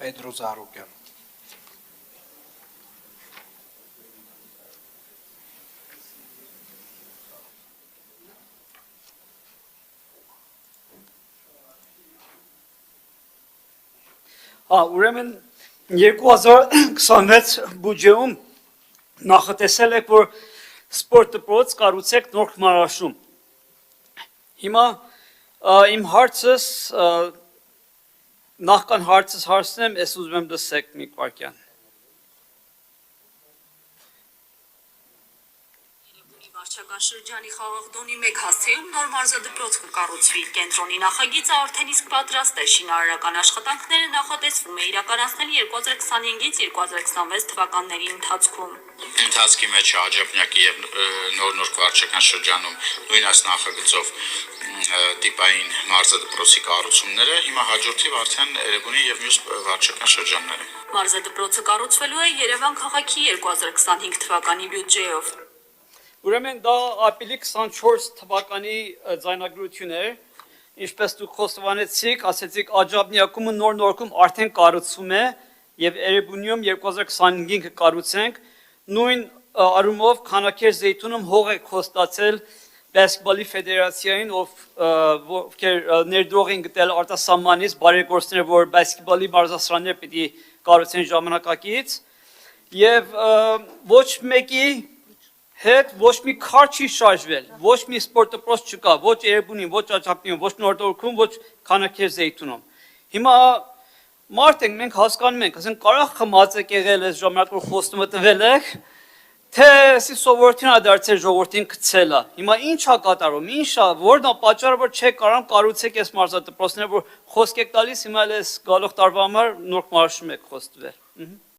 Պետրոս Արոկյան։ Ուրեմն 2026 բյուջեում նախատեսել եք, որ սպորտ դպրոց կառուցեք Նոր Քմարաշում։ Հիմա իմ հարցս նախքան հարցս հարցնեմ, ես ուզում եմ լսեք մի վայրկյան։ Վարչական շրջանի խաղաղդոնի մեկ հասցեում նոր մարզադպրոց կկառուցվի։ Կենտրոնի նախագիծը արդեն իսկ պատրաստ է, շինարարական աշխատանքները նախատեսվում է իրականացնել 2025-2026 թվականների ընթացքում։ Ընթացքի մեջ Աջափնյակի եւ նոր վարչական շրջանում նույն այս նախագծով տիպային մարզադպրոցի կառուցումները, հիմա հաջորդիվ արդեն Էրեբունի եւ մյուս վարչական շրջանները։ Մարզադպրոցը կառուցվելու է Երևան քաղաքի 2025 թվականի բյուջեով։ Ուրեմն դա ապրիլի 24 թվականի ձայնագրություն էր, ինչպես դուք խոստովանեցիք, ասեցիք Աջափնյակումը նոր նորքում արդեն կառուցվում է եւ Էրեբունիում 2025-ը կառուցենք, նույն առումով Քանաքեր Զեյթունում հող է խոստացել Բասկետբոլի ֆեդերացիային, ովքեր ներդրող են գտել արտասահմանից բարեգործներ, որ բասկետբոլի մարզասրաններ պիտի կառուցեն ժամանակակից եւ ոչ մեկի հետ ոչ մի քար չի շարժվել, ոչ մի սպորտ դպրոց չկա, ոչ Էրեբունին, ոչ Աջափնյակում, ոչ Նորդորքում, ոչ Քանաքեր Զեյթունում։ Հիմա մարդ ենք, մենք հասկանում ենք, ասենք կարա խմած եք եղել այս ժամանակով խոստումը տվել եք, թե սովորություն է դարձել ժողովրդին գցելա։ Հիմա ի՞նչ է կատարում, ի՞նչ է, որն է պատճառը, որ չեք կարող կառուցեք այս մարզադպրոցները, որ խոսք եք տալիս, հիմա էլ այս գալող տարվա համար Նոր Քմարաշում եք խոստվել։